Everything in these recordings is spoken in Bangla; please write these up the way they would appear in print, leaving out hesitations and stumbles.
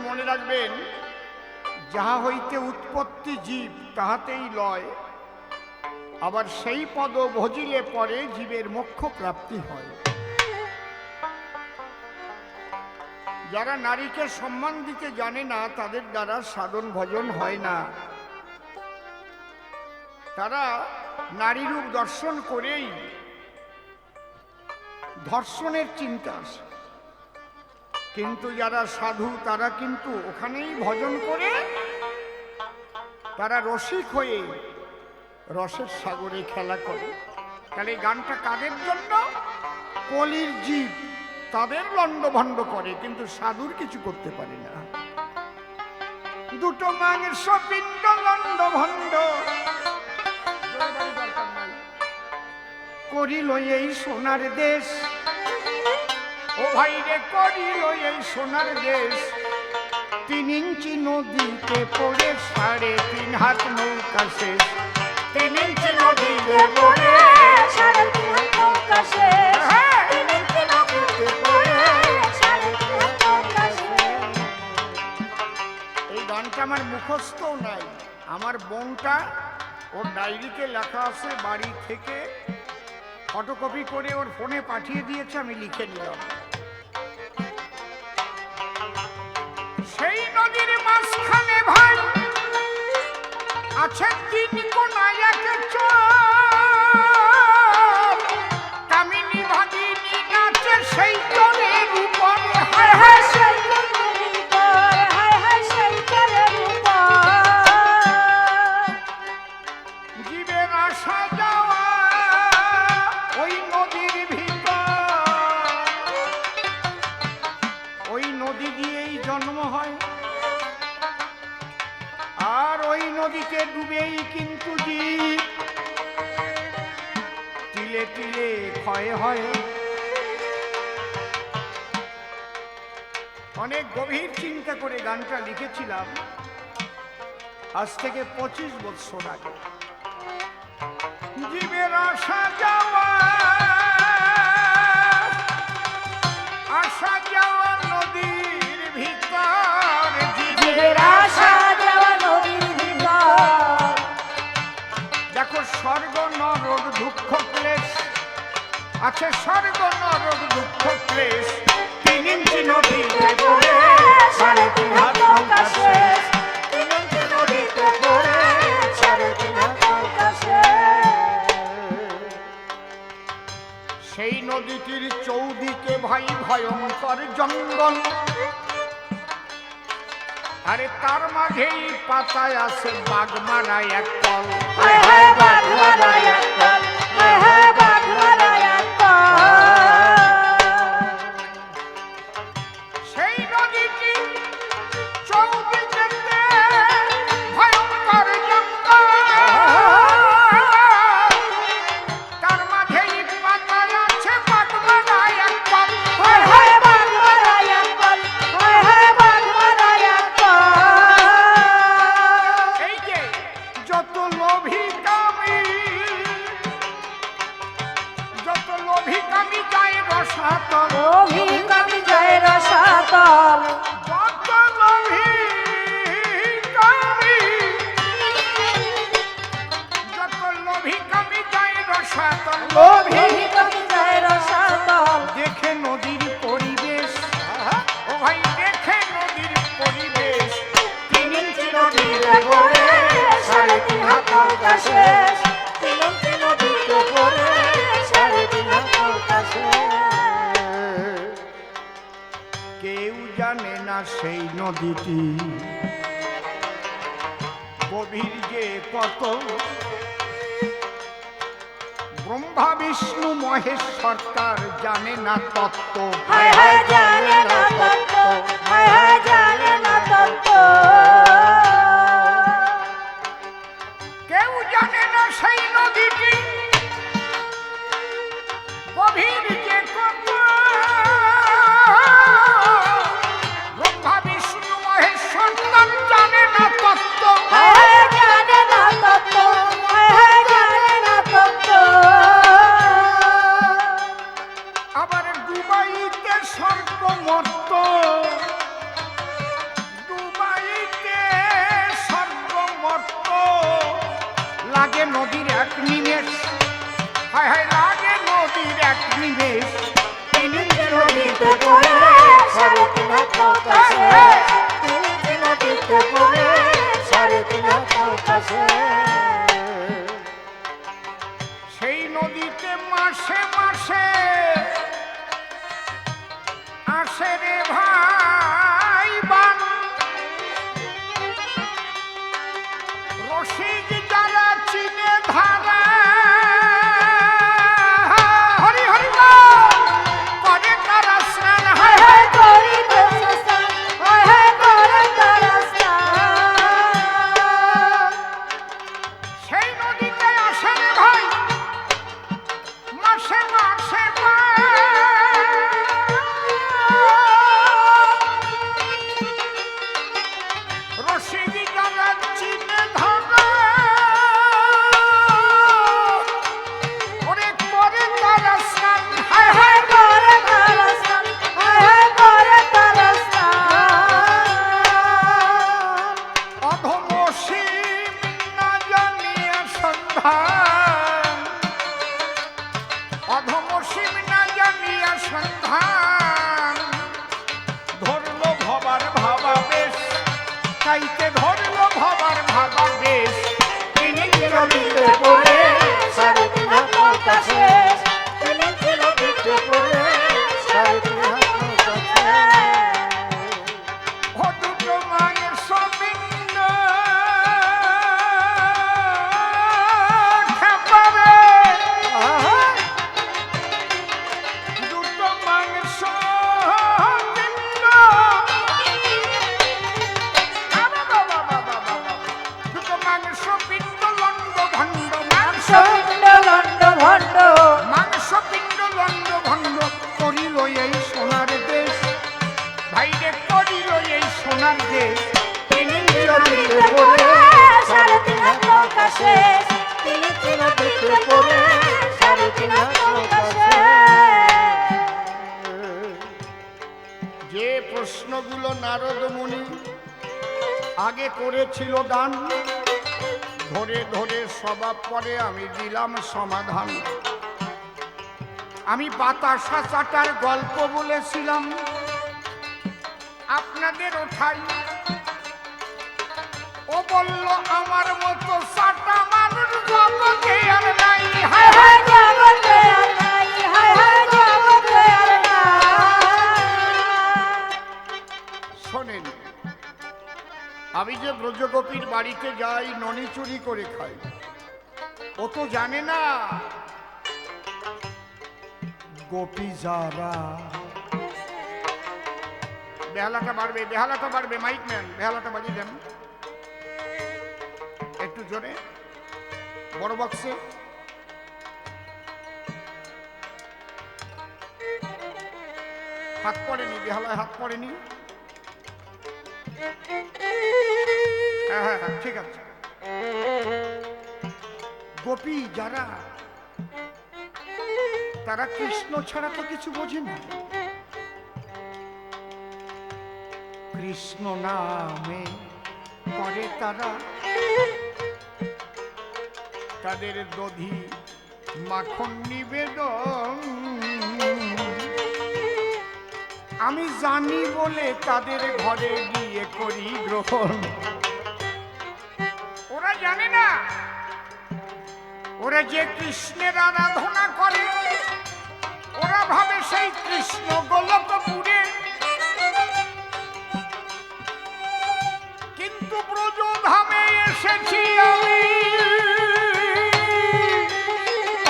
মনে রাখবেন, যাহা হইতে উৎপত্তি জীব তাহাতেই লয়, আবার সেই পদ ভজিলে পরে জীবের মোক্ষ প্রাপ্তি হয়। যারা নারীকে সম্মান দিতে জানে না, তাদের দ্বারা সাধন ভজন হয় না। তারা নারী রূপ দর্শন করেই ধর্ষণের চিন্তা আসে। কিন্তু যারা সাধু, তারা কিন্তু ওখানেই ভজন করে, তারা রসিক হয়ে রসের সাগরে খেলা করে। তাহলে এই গানটা কাদের জন্য? কলির জীব, তাদের লণ্ডভণ্ড করে, কিন্তু সাধুর কিছু করতে পারে না। দুটো মাংস পিণ্ড লণ্ডভণ্ড করিল এই সোনার দেশ। ও ভাই রে, করিল এই সোনার দেশ। 3 ইঞ্চি নদীতে পড়ে 3.5 হাত নৌকা শেষ। 3 ইঞ্চি নদীতে পড়ে 3.5 হাত নৌকা শেষ। 3 ইঞ্চি নদীতে পড়ে 3.5 হাত নৌকা শেষ। এই গানটা আমার মুখস্থ নাই, আমার বোনটা ওর ডায়েরিতে লেখা আছে, বাড়ি থেকে ফটোকপি করে ওর ফোনে পাঠিয়ে দিয়েছে, আমি লিখে নিলাম। সেই নদীর মাঝখানে ভাই আছে 3 কোনায় এক চর। কামিনী ভাগিনী নাচে সেই চরের উপরে। হায় হায় সেই চরের উপর, হায় হায় সেই চরের উপর। জীবের আসা যাওয়া ওই নদীর ভিতর। ওই নদী দিয়েই জন্ম হয়, আর ওই নদীতে ডুবেই কিন্তু জীব তিলে তিলে ক্ষয় হয়। অনেক গভীর চিন্তা করে গানটা লিখেছিলাম, আজ থেকে 25 বছর আগে। জীবের আসা যাওয়া, আসা যাওয়া নদীর ভিতর। জীবের আসা যাওয়া নদীর ভিতর। দেখো স্বর্গ নরক দুঃখ ক্লেশ আছে, স্বর্গ নরক দুঃখ ক্লেশ। 3 ইঞ্চি নদীতে পড়ে 3.5 হাত নৌকা শেষ। 3 ইঞ্চি নদীতে পড়ে 3.5 হাত নৌকা শেষ। সেই নদীটির চৌদিকে ভাই ভয়ঙ্কর জঙ্গল, আরে তার মাঝেই পাতায় আছে বাঘমারা এক কল। হায় হায় বাঘমারা এক কল, হায় হায় বাঘমারা এক কল। সেই নদীটি চৌদিকেতে ভয়ঙ্কর জঙ্গল, তার মাঝেই পাতায় আছে বাঘমারা এক কল। হায় হায় বাঘমারা এক কল, হায় হায় বাঘমারা এক কল। এই যে যত লোভী কামী, যত লোভী কামী যায় রসাতল। লোভী কামি যায় রসাতল। যত লোভী কামী, যত লোভী কামী যায় রসাতল। লোভী কামি যায় রসাতল। দেখে নদীর পরিবেশ, ও ভাই দেখে নদীর পরিবেশ। 3 ইঞ্চি নদীতে পড়ে 3.5 হাত নৌকা শেষ। 3 ইঞ্চি নদীতে পড়ে 3.5 হাত নৌকা শেষ। কেউ জানে না সেই নদীটি গভীর যে কত। ব্রহ্মা বিষ্ণু মহেশ্বর তার জানে না তত্ত্ব। হায় হায় জানে না তত্ত্ব, হায় হায় জানে না তত্ত্ব। কেউ জানে না সেই নদীটি গভীর যে কত। ব্রহ্মা বিষ্ণু মহেশ্বর তার জানে না তত্ত্ব। হায় হায় জানে না তত্ত্ব, হায় হায় জানে না তত্ত্ব। আবার দুবাইতে স্বর্গ মর্ত লাগে নদীর এক নিমেষ, হায় হায় লাগে নদীর এক নিমেষ, তিন ইঞ্চি নদীতে পড়ে সাড়ে তিন হাত নৌকা শেষ। তিন ইঞ্চি নদীতে পড়ে সাড়ে তিন হাত নৌকা শেষ। সেই নদীতে মাসে মাসে আসে রে ভাই বান, রসিক যারা চিনে ধারা, হরি হরি বল, করে তারা স্নান, হায় হায় হায় করিতেছে স্নান, হায় হায় করে তারা স্নান। সেই নদীতে আসে রে ভাই মাসে মাসে রসিক যারা চিনে ধারা, ওরে করে তারা স্নান, হায় হায় হায় করে তারা স্নান, হায় হায় করে তারা স্নান। অধমসীম না জানিয়া সন্ধান, অধমসীম না জানিয়া সন্ধান, ধরলো ভবার ভাবাবেশ, তাইতে ধরলো ভবার ভাবাবেশ, তিন ইঞ্চি নদীতে পড়ে সাড়ে তিন হাত নৌকা শেষ। তিন ইঞ্চি নদীতে পড়ে সাড়ে তিন হাত নৌকা শেষ। ও দুটো মায়ের সবিন্ন খেপারে, দুটো মায়ের সবিন্ন, দুটো মাংস পিণ্ড লন্ড ভণ্ড, মাংস সবিন্দ লন্ড ভণ্ড, মাংস পিণ্ড লন্ড ভণ্ড, করিল এই সোনার দেশ, ভাইরে করিল এই সোনার দেশ, তিন ইঞ্চি নদীতে পড়ে সাড়ে তিন হাত নৌকা শেষ। তিন ইঞ্চি নদীতে পড়ে সাড়ে তিন হাত নৌকা শেষ। যে প্রশ্নগুলো নারদ মুনি আগে করেছিল দান, ধরে ধরে স্বভাব পরে আমি দিলাম সমাধান। আমি বাতাসা চাটার গল্প বলেছিলাম, আপনাদের ওঠাই, ও বলল আমার মতো চাটা মানুষ জগতে আর নাই, হায় হায় হায়। হায় জগতে আর নাই, হায় হায় জগতে আর নাই। শোনেন, আমি যে ব্রজগোপীর বাড়িতে যাই ননি চুরি করে খাই, ও তো জানে না গোপী যারা। বেহালাটা বাড়বে, বেহালাটা বাড়বে, মাইক ম্যান বেহালাটা বাজিয়ে দেন একটু জোরে, বড় বক্সে। হাত পড়েনি, বেহালায় হাত পড়েনি, হ্যাঁ হ্যাঁ হ্যাঁ ঠিক আছে। গোপী যারা, তারা কৃষ্ণ ছাড়া তো কিছু বোঝে না। কৃষ্ণ নামে করে তারা তাদের দধি মাখন নিবেদন। আমি জানি বলে তাদের ঘরে গিয়ে করি গ্রহণ। ওরা জানে না, ওরা যে কৃষ্ণের আরাধনা করে, ওরা ভাবে সেই কৃষ্ণ গোলকপুরে, কিন্তু ব্রজধামে এসেছি আমি,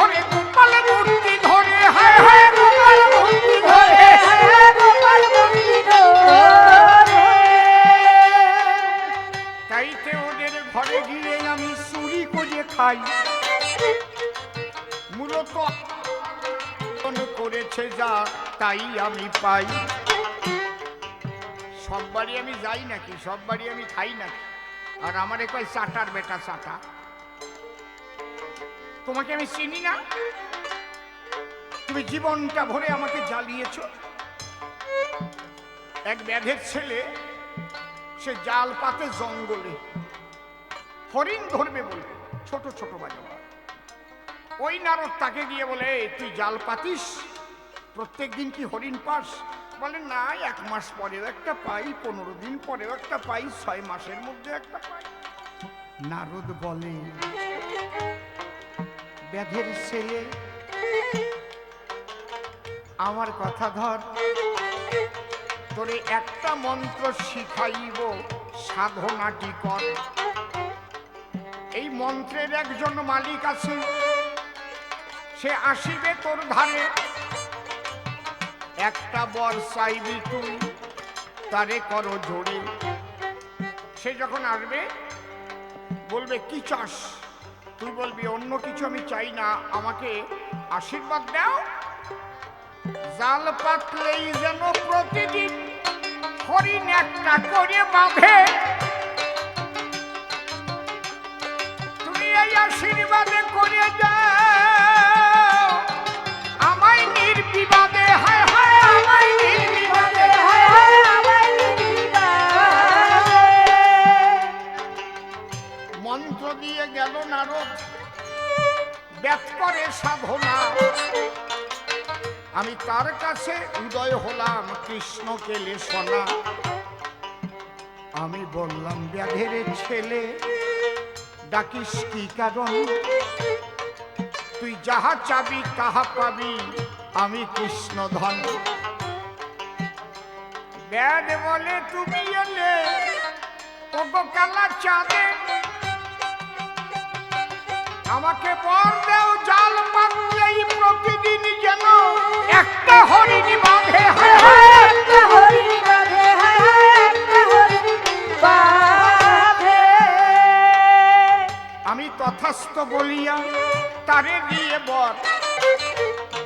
ওরে গোপাল মূর্তি ধরে, হায় হায় গোপাল মূর্তি ধরে, হায় হায় গোপাল মূর্তি ধরে। তাইতে ওদের ঘরে গিয়ে আমি চুরি করে খাই। মূলত করেছে যা তাই আমি পাই। সব বাড়ি আমি যাই নাকি, সব বাড়ি আমি খাই নাকি? আর আমার কয় চাটার বেটা চাটা। তোমাকে আমি চিনি না, তুমি জীবনটা ভরে আমাকে জ্বালিয়েছ। এক ব্যাধের ছেলে, সে জাল পাতে জঙ্গলে হরিণ ধরবে বলে ছোট ছোট বাজা। ওই নারদ তাকে গিয়ে বলে, তুই জাল পাতিস, প্রত্যেক দিন কি হরিণ পাস? বলে না, 1 মাস পরেও একটা পাই, 15 দিন পরেও একটা পাই, 6 মাসের মধ্যে একটা পাই। নারদ বলে, ব্যাধের ছেলে, আমার কথা ধর, তোরে একটা মন্ত্র শিখাইব, সাধনাটি কর। এই মন্ত্রের একজন মালিক আছে, সে আসিবে তোর ধারে, একটা বর চাইবি তুই, তারে করো জোরে। সে যখন আসবে বলবে, কি চাস? তুই বলবি, অন্য কিছু আমি চাই না, আমাকে আশীর্বাদ দাও, জাল পাতলেই যেন প্রতিদিন হরিণ একটা করে বাঁধে। তুমি এই আশীর্বাদে করে যাও আমায় নির্বিবাদে, হায় হায় আমায় নির্বিবাদে, হায় হায় আমায় নির্বিবাদে। মন্ত্র দিয়ে গেল নারদ, ব্যাত করে সাধনা। আমি তার কাছে উদয় হলাম, কৃষ্ণ কেলে সোনা। আমি বললাম, ব্যাধের ছেলে, ডাকিস কি কারণ? তুই যাহা চাবি তাহা পাবি, আমি কৃষ্ণ ধন। ব্যাধ বলে, তুমি এলে ওগো কালা চাঁদে, আমাকে বর দেও, জাল পাতলেই প্রতিদিন যেন একটা হরিণ বাঁধে, একটা হরিণ বাঁধে, একটা হরিণ বাঁধে। আমি তথাস্থ বলিয়া তারে দিয়ে বর,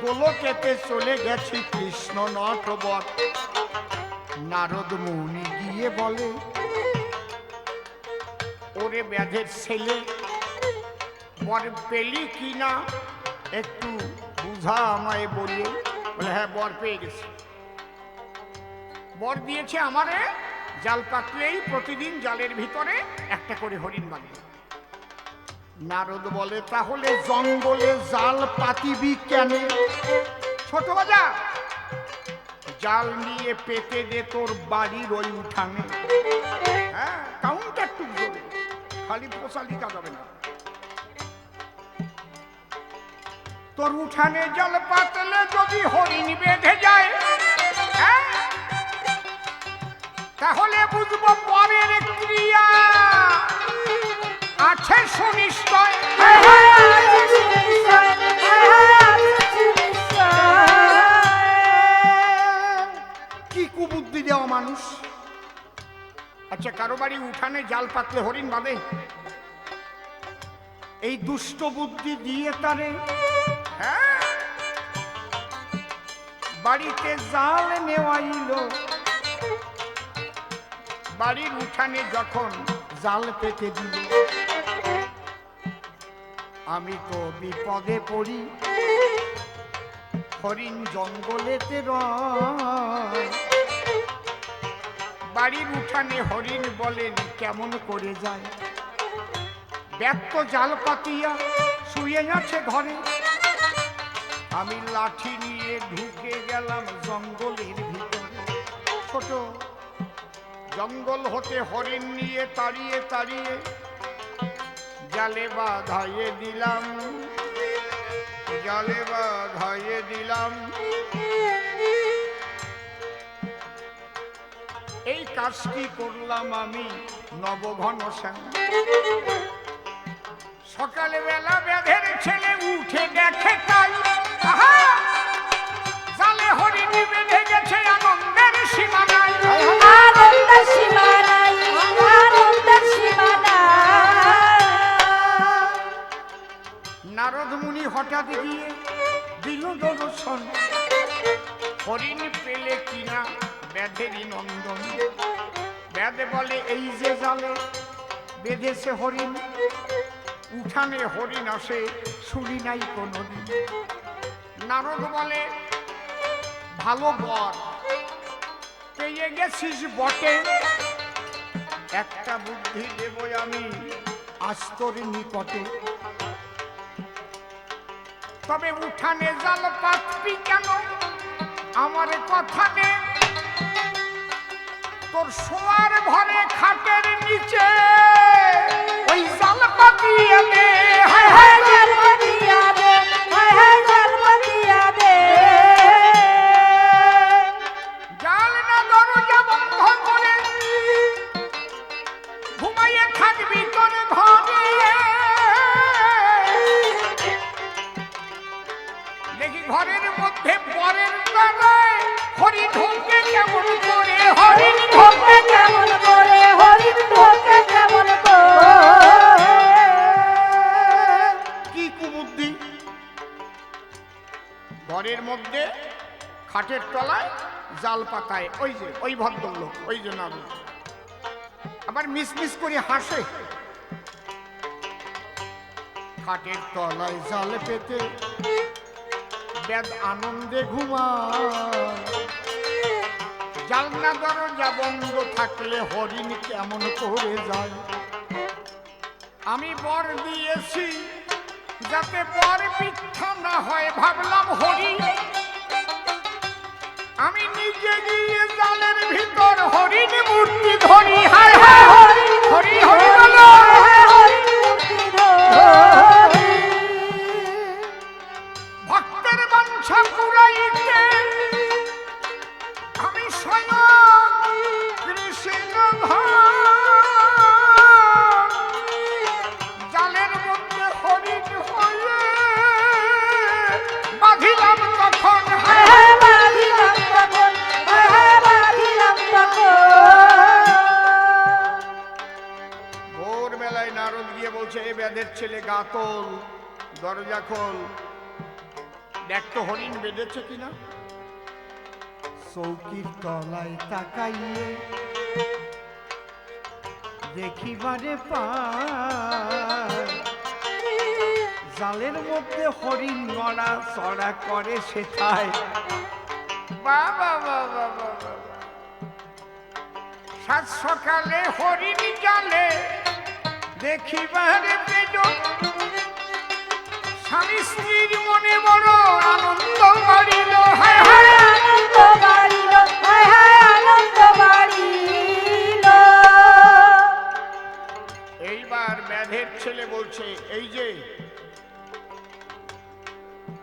গোলকেতে চলে গেছি কৃষ্ণ নটবর। নারদ মুনি গিয়ে বলে, ওরে ব্যাধের ছেলে, বর পেলি কিনা একটু বুঝা আমায় বলে। বলে, হ্যাঁ, বর পেয়ে গেছি। বর দিয়েছে আমারে, জাল পাতলেই প্রতিদিন জালের ভিতরে একটা করে হরিণ বাঁধবে। নারদ বলে, তাহলে জঙ্গলে জাল পাতিবি কেন? ছোট বাজা, জাল নিয়ে পেতে দে তোর বাড়ির ওই উঠানে। হ্যাঁ, কাউন্টার টুক দেবে, খালি পোষালি কাটাবে না। তোর উঠানে জল পাতলে যদি হরিণ বেঁধে যায়, হ্যাঁ, তাহলে বুঝবো পরের ক্রিয়া আছে সুনিশ্চয়। কি কুবুদ্ধি দেওয়া মানুষ! আচ্ছা, কারো বাড়ি উঠানে জাল পাতলে হরিণ বাঁধে? এই দুষ্ট বুদ্ধি দিয়ে তারে, হ্যাঁ, বাড়িতে জাল নেওয়াইল। বাড়ির উঠানে যখন জাল পেতে দিল, আমি তো বিপদে পড়ি, হরিণ জঙ্গলেতে রয়। বাড়ির উঠানে হরিণ বলেন, কেমন করে যায়? ব্যর্থ জাল পাতিয়া শুয়ে আছে ঘরে। আমি লাঠি নিয়ে ঢুকে গেলাম জঙ্গলের ভিতরে। ছোট জঙ্গল হতে হরিণ নিয়ে তাড়িয়ে তাড়িয়ে জালে বাঁধাইয়ে দিলাম, জালে বাঁধাইয়ে দিলাম। এই কাজটি করলাম আমি নবঘন শ্যাম। সকালে বেলা ব্যাধের ছেলে উঠে দেখে তাই, জালে হরিণ বেঁধে গেছে, আনন্দের সীমা নাই, আনন্দের সীমা নাই, আনন্দের সীমা নাই। নারদ মুনি হঠাৎ গিয়ে দিল দর্শন, হরিণ পেলে কিনা ব্যাধেরই নন্দন। ব্যাধ বলে, এই যে জালে বেঁধেছে হরিণ, উঠানে হরিণ আসে শুনি নাই কোনদিন। নারদ বলে, ভালো বর পেয়ে গেছিস বটে, একটা বুদ্ধি দেব আমি আজ তোর নিকটে। তবে উঠানে জাল পাতবি কেন আমার কথা নে, তোর শোয়ার ঘরে খাটের নিচে ওই জাল পাতিয়া দে। হায় হায় জাল পাতিয়া দে, হায় হায় জাল পাতিয়া দে। জাল না দরজা বন্ধ করে ঘুমাইয়ে থাকবি তোর ঘরে। দেখি ঘরের মধ্যে পরের তলায় হরিণ ঢোকে কেমন করে, হরিণ ঢোকে কেমন করে, হরিণ ঢোকে কেমন করে। কি কুবুদ্ধি! ঘরের মধ্যে খাটের তলায় জাল পাতায় ওই যে ওই ভদ্রলোক, ওই যে নারু আবার মিসমিস করে হাসে। খাটের তলায় জাল পেতে বেদ আনন্দে ঘুমায়। জালনা দরজা বন্ধ থাকলে হরিণ কেমন করে যায়। আমি বর দিয়েছি যাতে বর মিথ্যা না হয়, ভাবলাম হরি। আমি নিজে গিয়ে জালের ভিতর হরিণ মূর্তি ধরি। হায় হায় হরি হরি হরি বলো। হরিণ মূর্তি ধরি। ভক্তের বাঞ্ছা পুরাইতে আমি স্বয়ং কৃষ্ণ জালের মধ্যে হরিণ হয়ে বাঁধিলাম তখন। হায় হায় বাঁধিলাম তখন, হায় হায় বাঁধিলাম তখন। ভোরবেলায় নারদ গিয়ে বলছে, এ বেদের ছেলে গা তোল, দরজা খোল, দেখ তো হরিণ বেঁধেছে কিনা। চৌকির তলায় তাকাইয়ে দেখিবারে পায় জালের মধ্যে হরিণ নড়া চড়া করে সেটাই। বাবা বাবা বাবা, সাত সকালে হরিণ জালে দেখিবারে পেল। স্বামী স্ত্রীর মনে বড় আনন্দ বাড়িল। হায় হায় আনন্দ বাড়িল, হায় হায় আনন্দ বাড়িল। এইবার ব্যাধের ছেলে বলছে, এই যে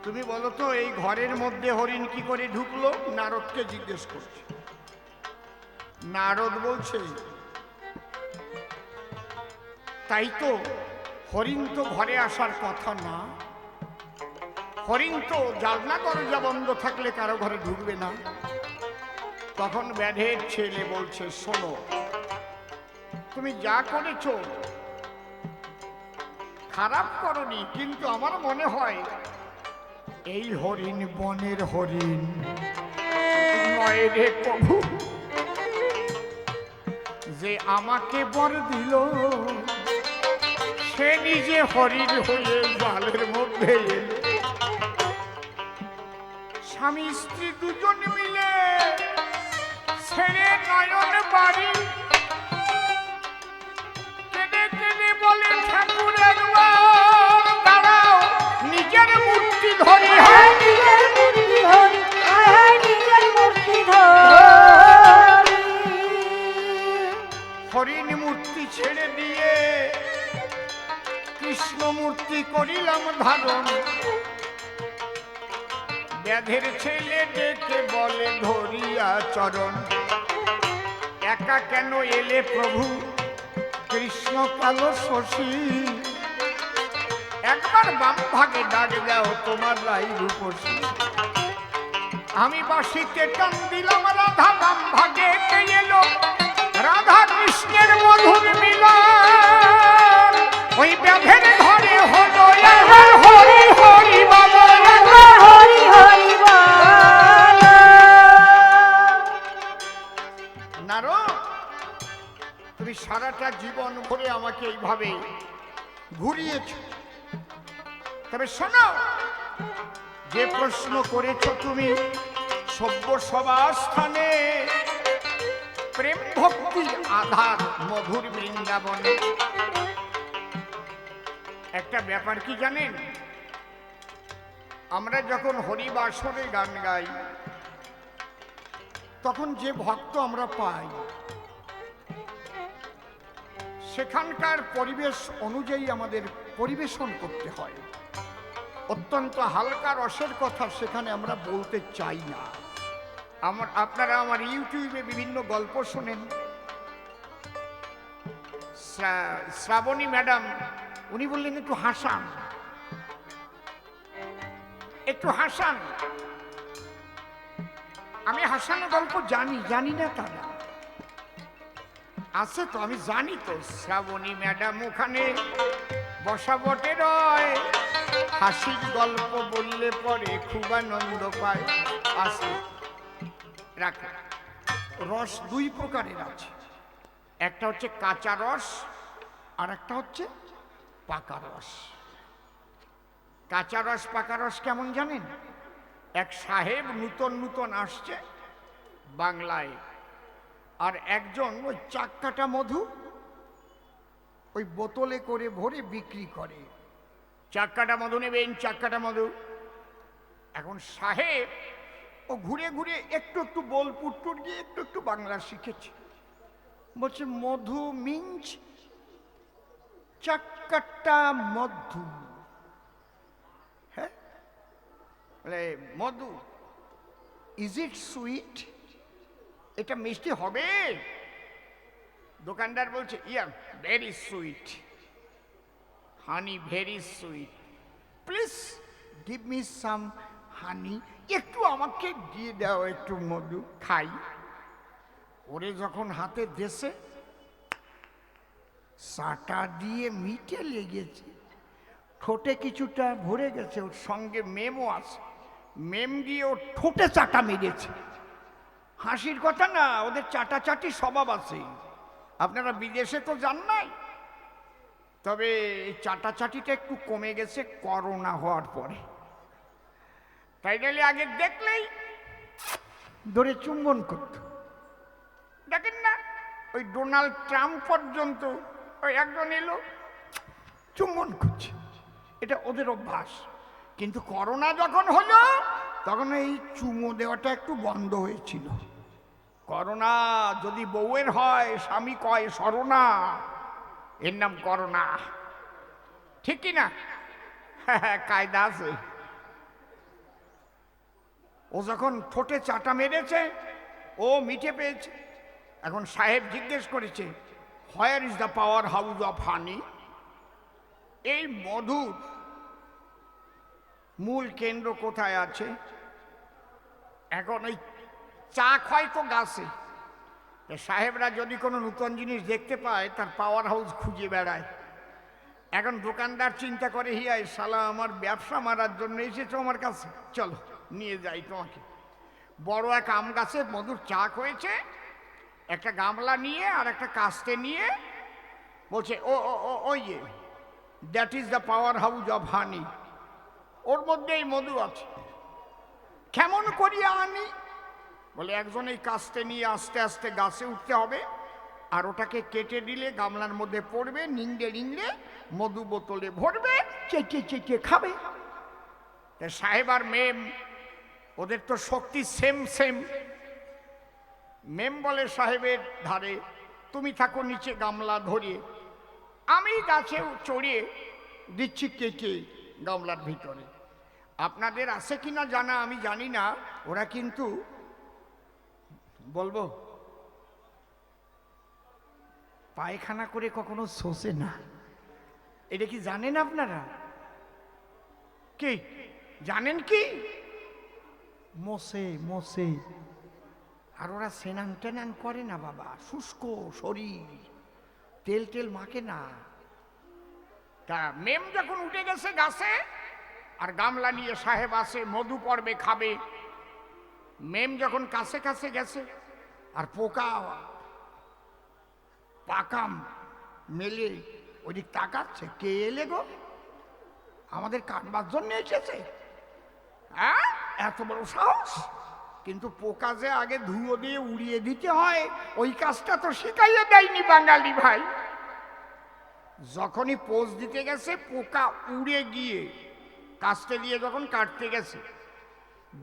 তুমি বলো তো এই ঘরের মধ্যে হরিণ কি করে ঢুকলো? নারদকে জিজ্ঞেস করছে। নারদ বলছে, তাই তো, হরিণ তো ঘরে আসার কথা না। হরিণ তো জানলা দরজা বন্ধ থাকলে কারো ঘরে ঢুকবে না। তখন ব্যাধের ছেলে বলছে, শোনো, তুমি যা করেছো খারাপ করনি, কিন্তু আমার মনে হয় এই হরিণ বনের হরিণ নয় রে প্রভু। যে আমাকে বর দিল সে নিজে হরিণ হয়ে জালের মধ্যে এলো। স্বামী স্ত্রী দুজন মিলে ছেড়ে নয়ন বাড়ি কেঁদে কেঁদে বলে, ঠাকুর একবার দাঁড়াও, নিজের মূর্তি ধরি। হায় নিজের মূর্তি ধরি, হায় হায় নিজের মূর্তি ধরি। হরিণ মূর্তি ছেড়ে দিয়ে কৃষ্ণ মূর্তি করিলাম ধারণ। ব্যাধের ছেলে ডেকে বলে ধরিয়া চরণ, একা কেন এলে প্রভু কৃষ্ণ কালো শশী? একবার বাম ভাগে ডাক দাও তোমার লাই রূপসী। আমি বাঁশিতে টান দিলাম, রাধা বাম ভাগে এলো। রাধা কৃষ্ণের মধুর মিলন ওই ব্যাধের ঘরে হলো। হরি হরি বাবা, হরি হরি বল। নারদ, তুমি সারাটা জীবন ভরে আমাকে এইভাবে ঘুরিয়েছ। তবে শোনো, যে প্রশ্ন করেছ তুমি সভ্য সভাস্থানে প্রেম ভক্তির আধার মধুর বৃন্দাবনে, একটা ব্যাপার কি জানেন? আমরা যখন হরিবাসরে গান গাই তখন যে ভক্ত আমরা পাই সেখানকার পরিবেশ অনুযায়ী আমাদের পরিবেশন করতে হয়। অত্যন্ত হালকা রসের কথা সেখানে আমরা বলতে চাই না। আপনারা আমার ইউটিউবে বিভিন্ন গল্প শোনেন। শ্রাবণী ম্যাডাম উনি বললেন একটু হাসান, একটু হাসান। আমি হাসানো গল্প জানি না তা না, আছে তো, আমি জানি তো। শ্রাবণী ম্যাডাম ওখানে বসা বটে রয়, হাসির গল্প বললে পরে খুব আনন্দ পায়। আছে রাখা রস দুই প্রকারের আছে, একটা হচ্ছে কাঁচা রস আর একটা হচ্ছে পাকা রস। কাঁচা রস পাকা রস কেমন জানেন? এক সাহেব নূতন আসছে বাংলায়, আর একজন ওই চাক্কাটা মধু ওই বোতলে করে ভরে বিক্রি করে। চাক্কাটা মধু নেবেন, চাক্কাটা মধু। এখন সাহেব ও ঘুরে ঘুরে একটু বোলপুর গিয়ে একটু বাংলা শিখেছে। বলছে মধু মিঞ্চ চাক্কাটা মধু। হ্যাঁ, বলে মধু, ইজ ইট সুইট? এটা মিষ্টি হবে? দোকানদার বলছে yeah very sweet, honey very sweet, please give me some honey. একটু আমাকে দিয়ে দাও একটু মধু, খাই। ওরে যখন হাতে দেশে সাটা দিয়ে মিটে লেগেছে, ঠোঁটে কিছুটা ভরে গেছে, ওর সঙ্গে মেমও আছে, মেম দিয়ে ওর ঠোঁটে চাটা মেরেছে। হাসির কথা না, ওদের চাটাচাটি স্বভাব আছে। আপনারা বিদেশে তো যান নাই, তবে এই চাটাচাটিটা একটু কমে গেছে করোনা হওয়ার পরে। তাই নাহলে আগে দেখলেই ধরে চুম্বন করত। দেখেন না, ওই ডোনাল্ড ট্রাম্প পর্যন্ত ওই একজন এলো চুম্বন করছে, এটা ওদের অভ্যাস। কিন্তু করোনা যখন হলো তখন এই চুমো দেওয়াটা একটু বন্ধ হয়েছিল। করোনা যদি বউয়ের হয়, স্বামী কয় সরোনা, এর নাম করোনা, ঠিক কি না? কায়দা আছে। ও যখন ঠোঁটে চাটা মেরেছে, ও মিটে পেয়েছে। এখন সাহেব জিজ্ঞেস করেছে, where is the power house of হানি? এই মধুর মূল কেন্দ্র কোথায় আছে? এখন ওই চাক হয় তো গাছে, সাহেবরা যদি কোনো নতুন জিনিস দেখতে পায় তার পাওয়ার হাউস খুঁজে বেড়ায়। এখন দোকানদার চিন্তা করে, হিয়াই শালা আমার ব্যবসা মারার জন্য এসেছো আমার কাছে, চলো নিয়ে যাই তোমাকে। বড় এক আম গাছে মধুর চাক হয়েছে, একটা গামলা নিয়ে আর একটা কাস্তে নিয়ে বলছে ও ওই that is the power house of honey, ওর মধ্যেই মধু আছে। কেমন করিয়া আনি? বলে একজন এই কাস্তে নিয়ে আস্তে আস্তে গাছে উঠতে হবে, আর ওটাকে কেটে দিলে গামলার মধ্যে পড়বে, নিংড়ে মধু বোতলে ভরবে, চেকে খাবে। সাহেব আর মেম, ওদের তো শক্তি সেম। মেম বলে সাহেবের ধারে, তুমি থাকো নিচে গামলা ধরিয়ে, আমি গাছে চড়িয়ে দিচ্ছি কেটে গামলার ভিতরে। আপনাদের আছে কিনা জানা আমি জানি না, ওরা কিন্তু বলবো পায়খানা করে কখনো শোষে না। এটা কি জানেন আপনারা? কি জানেন? কি মোসে আর ওরা স্নান টেনান করে না বাবা, শুষ্ক শরীর, তেল মাখে না। তা মেম যখন উঠে গেছে গাছে আর গামলা নিয়ে সাহেব আসে, মধু পড়বে খাবে। মেম যখন কাছে গেছে আর পোকা পাকাম মেলে ওদিক তাকাচ্ছে, কে এলে গো? আমাদের কাটবার জন্য এসেছে? হ্যাঁ, এত বড় সাহস! কিন্তু পোকা যে আগে ধুয়ো দিয়ে উড়িয়ে দিতে হয়, ওই কাজটা তো শিখাইয়ে দেয়নি বাঙালি ভাই। যখনই পোজ দিতে গেছে পোকা উড়ে গিয়ে কাস্তে দিয়ে যখন কাটতে গেছে,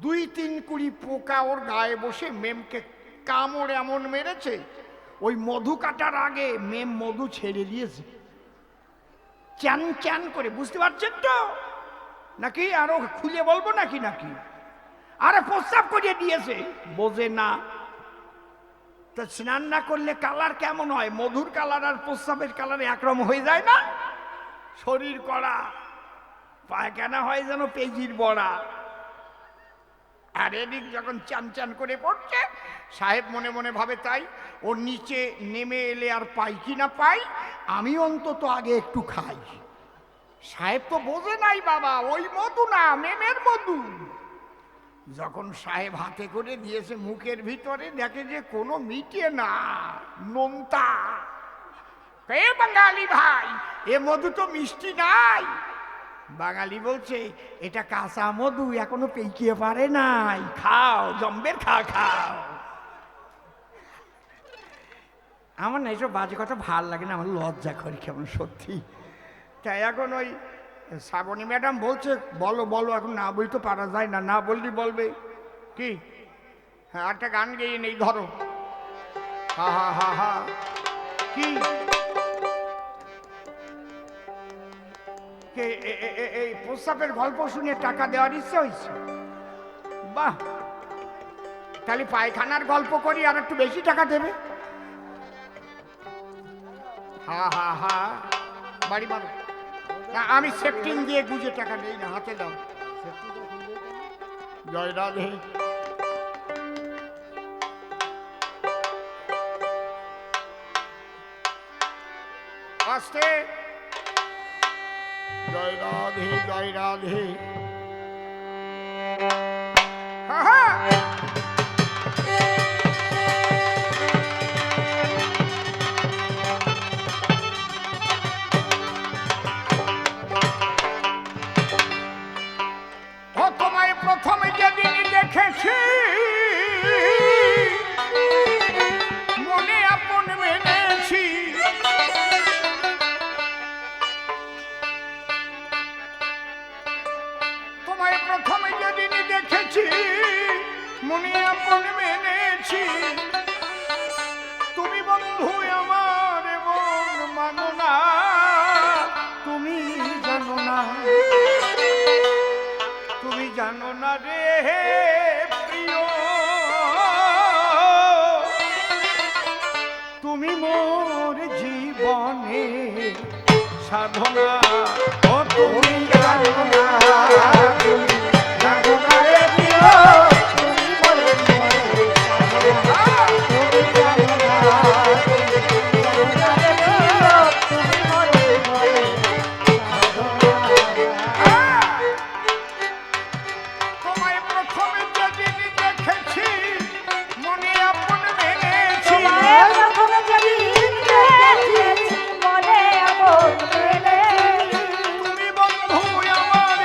2-3 কুড়ি পোকা ওর গায়ে বসে মেমকে কামড় এমন মেরেছে, ওই মধু কাটার আগে মেম মধু ছেড়ে দিয়েছে চ্যান চ্যান করে। বুঝতে পারছেন তো নাকি আরো খুলে বলবো নাকি? নাকি আরে প্রস্রাব করিয়ে দিয়েছে, বোঝে না। তো স্নান না করলে কালার কেমন হয়? মধুর কালার আর প্রস্রাবের কালার একরকম হয়ে যায় না? শরীর কড়া, পায়খানা হয় যেন পেজির বড়া। আর এদিক যখন চান চান করে পড়ছে, সাহেব মনে মনে ভাবে তাই ওর নিচে নেমে এলে আর পাই কি না পাই, আমি অন্তত আগে একটু খাই। সাহেব তো বোঝে নাই বাবা, ওই মধু না, মেমের মধু। যখন সাহেব হাতে করে দিয়েছে মুখের ভিতরে, দেখে যে কোনো মিটে না, নোনতা। এ বাঙালি ভাই, এ মধু তো মিষ্টি নাই। বাঙালি বলছে এটা কাঁচা মধু, এখনো পেকিয়ে পারে নাই, খাও জম্বের খাও। আমার না এসব বাজে কথা ভাল লাগে না, আমার লজ্জা করি কেমন সত্যি। তাই এখন ওই শ্রাবণী ম্যাডাম বলছে বলো বলো, এখন না বলতে পারা যায় না, না বললি বলবে কি? হ্যাঁ, একটা গান গেয়ে নেই, ধরো। হা হা হা হা। কি এই প্রস্তাবের গল্প শুনে টাকা দেওয়ার ইচ্ছে হয়েছে? বাহ, তাহলে পায়খানার গল্প করি, আর একটু বেশি টাকা দেবে। হা হা হা। বাড়ি বাড়ি না, আমি সেফটিং দিয়ে গুজে টাকা নেই না, হাতে দাও। জয় রাধে। আস্তে। জয় রাধে জয় রাধে। হা হা। তোমায় প্রথমে যেদিন দেখেছি, মনে আপন মেনেছি। তোমায় প্রথমে যেদিন দেখেছি, মনে আপন মেনেছি। তুমি বন্ধু আমার মন মানো না, তুমি জানো না, তুমি জানো না রে প্রিয়, তুমি মোর জীবনে সাধনা। ও তুমি জানো না, তুমি জানো না রে প্রিয়, তুমি মোর জীবনে সাধনা। তুমি জানো না, তুমি জানো না রে প্রিয়, তুমি মোর জীবনে সাধনা। তোমায় প্রথমে যেদিন দেখেছি, মনে আপন মেনেছি। প্রথমে যেদিন দেখেছি, মনে আপন মেনেছি। তুমি বন্ধু আমার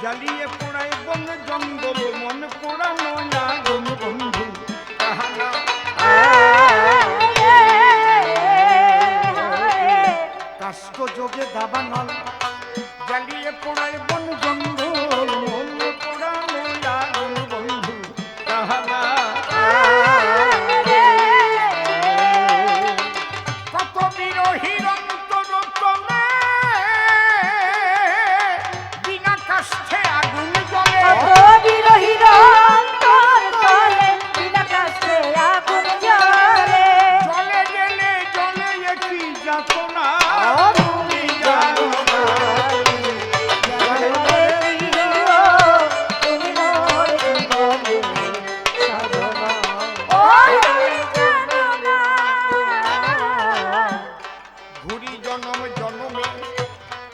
জ্বালিয়ে পোড়ায় বন জঙ্গল মন পোড়ানো আগুন বন্ধু তাহারা কাষ্ট যোগে দাবানল জ্বালিয়ে পোড়ায় বন জঙ্গল মন পোড়ানো আগুন বন্ধু তাহারা কত বিরোহীর অন্তর তলে বিনা কাষ্ঠে আগুন জ্বলে বিরোহীর অন্তর তলে বিনা কাষ্ঠে আগুন জ্বলে জলে গেলে জলে একই যাতনা তুমি জানো না তুমি মোর জীবনে সাধনা ও তুমি জানো না ঘুরি জনম জনমে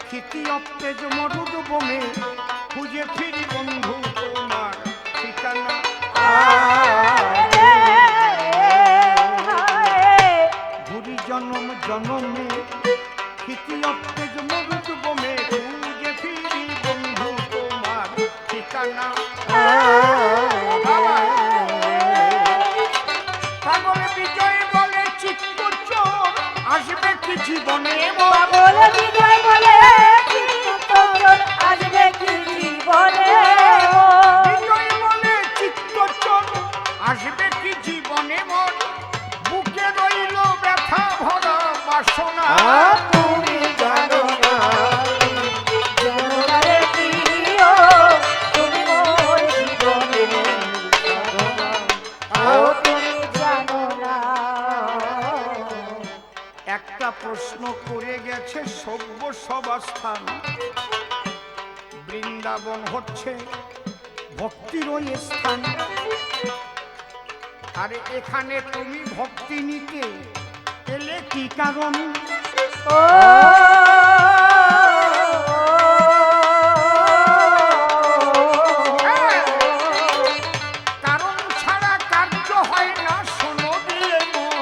ক্ষিতি অপ্তেজ মরুদ বমে খুঁজে ফিরি বন্ধু তোমার ঠিকানা ঘুরি জনম জনমে ক্ষিতি অপ্তেজ মরুদ বমে খুঁজে ফিরি বন্ধু তোমার ঠিকানা পাগল বিজয় বলে চিত্ত চোর আসবে কি জীবনে মোর পাগল বিজয় বলে চিত্তচোর আসবে কি জীবনে বিজয় বলে চিত্ত চোর আসবে কি জীবনে মোর বুকে রইল ব্যথা ভরা বাসনা তুমি জানো না জানো না রে প্রিয় তুমি মোর জীবনে সাধনা ও তুমি জানো না একটা প্রশ্ন করে গেছে সভ্য সবাস্থান বৃন্দাবন হচ্ছে ভক্তির ওই স্থান আরে এখানে তুমি ভক্তি নিতে এলে কি কারণ ও কারণ ছাড়া কার্য হয় না শোনো দিয়ে মন।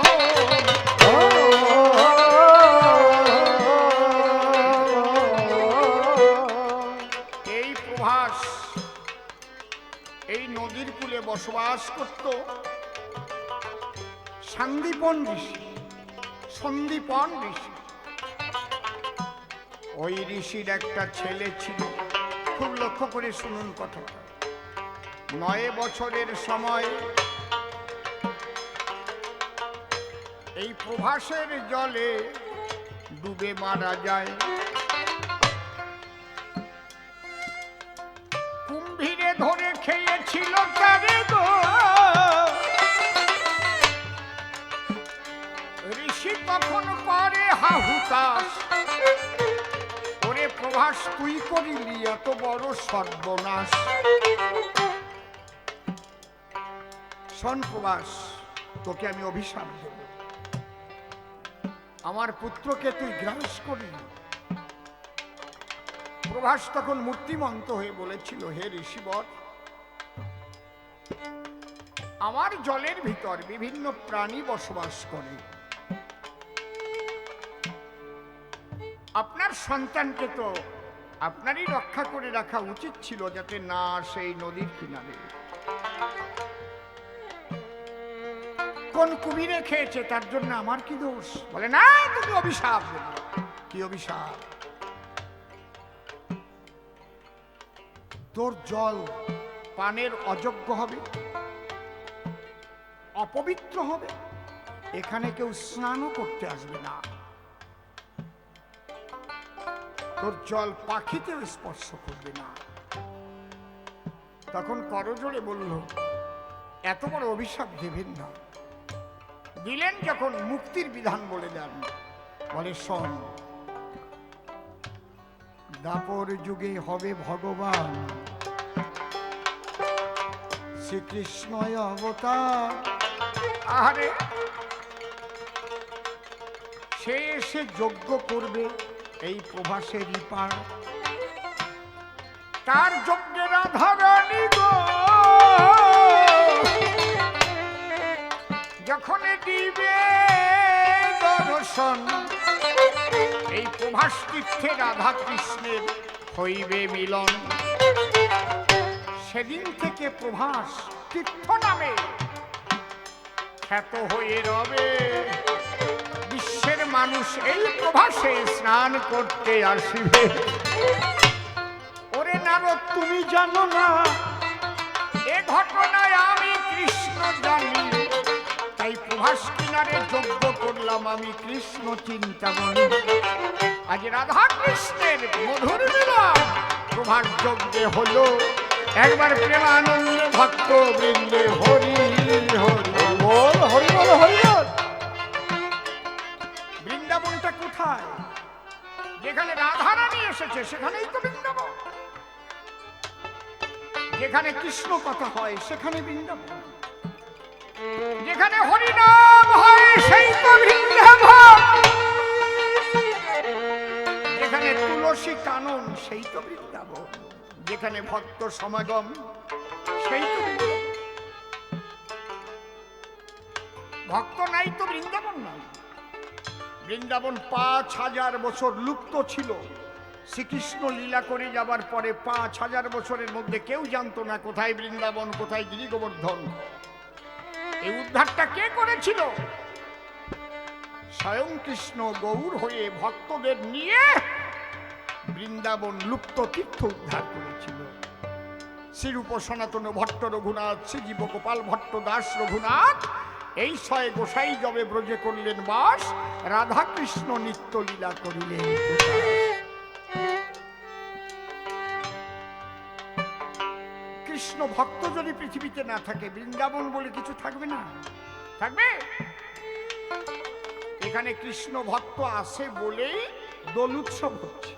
এই প্রভাস এই নদীর কূলে বসবাস করত সন্দীপন ঋষি সন্দীপন ঋষি ওই ঋষির একটা ছেলে ছিল খুব লক্ষ্য করে শুনুন কথাটা 9 বছরের সময় এই প্রভাসের জলে ডুবে মারা যায় কুম্ভীরে ধরে খেয়েছিল তারে গো ঋষি তখন পারে হাহুতাস ওরে প্রভাস তুই করিলি এত বড় সর্বনাশ শোন প্রভাস তোকে আমি অভিশাপ দেব আমার পুত্রকে তুই গ্রাস করলি প্রভাস তখন মূর্তিমন্ত হয়ে বলেছিল হে ঋষিবর আমার জলের ভিতর বিভিন্ন প্রাণী বসবাস করে আপনার সন্তানকে তো আপনারই রক্ষা করে রাখা উচিত ছিল যাতে না সেই নদীর কিনারে কোন কুমিরে খেয়েছে তার জন্য আমার কি দোষ বলে না তোকে অভিশাপ দেব কি অভিশাপ তোর জল পানের অযোগ্য হবে অপবিত্র হবে এখানে কেউ স্নানও করতে আসবে না তোর জল পাখিতেও স্পর্শ করবে না তখন করজোড়ে বলল এত বড় অভিশাপ দেবেন না দিলেন যখন মুক্তির বিধান বলে দেন বলে শোন দাপর যুগে হবে ভগবান শ্রীকৃষ্ণ অবতার আরে সে এসে যজ্ঞ করবে এই প্রভাসের পার তার যজ্ঞে রাধারানী গো যখন দিবে দর্শন এই প্রভাস তীর্থে রাধা কৃষ্ণের হইবে মিলন। সেদিন থেকে প্রভাস তীর্থ নামে খ্যাত হয়ে রবে। বিশ্বের মানুষ এই প্রভাসে স্নান করতে আসিবে। ওরে নারদ, তুমি জানো না এ ঘটনায় আমি কৃষ্ণ জানি, তাই প্রভাস কিনারে যজ্ঞ করলাম আমি কৃষ্ণ চিন্তামণি। আজ রাধা কৃষ্ণের মধুর মিলন প্রভাস যজ্ঞে হলো। একবার প্রেমানন্দে ভক্ত বৃন্দে হরি হরি বল, হরি বল, হরি বল। বৃন্দাবনটা কোথায়? যেখানে রাধারানী এসেছে সেখানেই তো বৃন্দাবন। যেখানে কৃষ্ণ কথা হয় সেখানে বৃন্দাবন। যেখানে হরিনাম হয় সেই তো বৃন্দাবন। যেখানে তুলসী কানন সেই তো বৃন্দাবন। যেখানে ভক্ত সমাগম সেই তো বৃন্দাবন। ভক্ত নাই তো বৃন্দাবন নাই। বৃন্দাবন ৫,০০০ বছর লুপ্ত ছিল। শ্রীকৃষ্ণ লীলা করে যাবার পরে ৫,০০০ বছরের মধ্যে কেউ জানতো না কোথায় বৃন্দাবন, কোথায় গিরি গোবর্ধন। এই উদ্ধারটা কে করেছিল? স্বয়ং কৃষ্ণ গৌর হয়ে ভক্তদের নিয়ে বৃন্দাবন লুপ্ত তীর্থ উদ্ধার করেছিল। শ্রীরূপ সনাতন ভট্ট রঘুনাথ, শ্রীজীব গোপাল ভট্ট দাস রঘুনাথ এই ৬ গোসাই যবে ব্রজে করলেন বাস, রাধা কৃষ্ণ নিত্য লীলা করিলেন। কৃষ্ণ ভক্ত যদি পৃথিবীতে না থাকে, বৃন্দাবন বলে কিছু থাকবে না? থাকবে? এখানে কৃষ্ণ ভক্ত আসে বলেই দোল উৎসব হচ্ছে।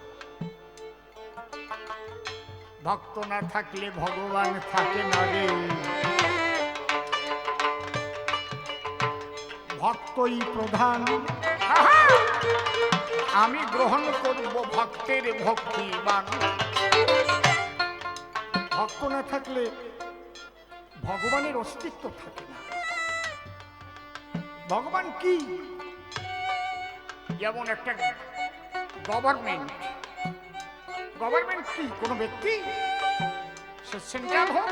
ভক্ত না থাকলে ভগবান থাকে না রে। ভক্তই প্রধান। আমি গ্রহণ করব ভক্তের ভক্তিবান। ভক্ত না থাকলে ভগবানের অস্তিত্ব থাকে না। ভগবান কি? যেমন একটা গভর্নমেন্ট। গভর্নমেন্ট কি? কোনো ব্যক্তি? সে সেন্ট্রাল হোক,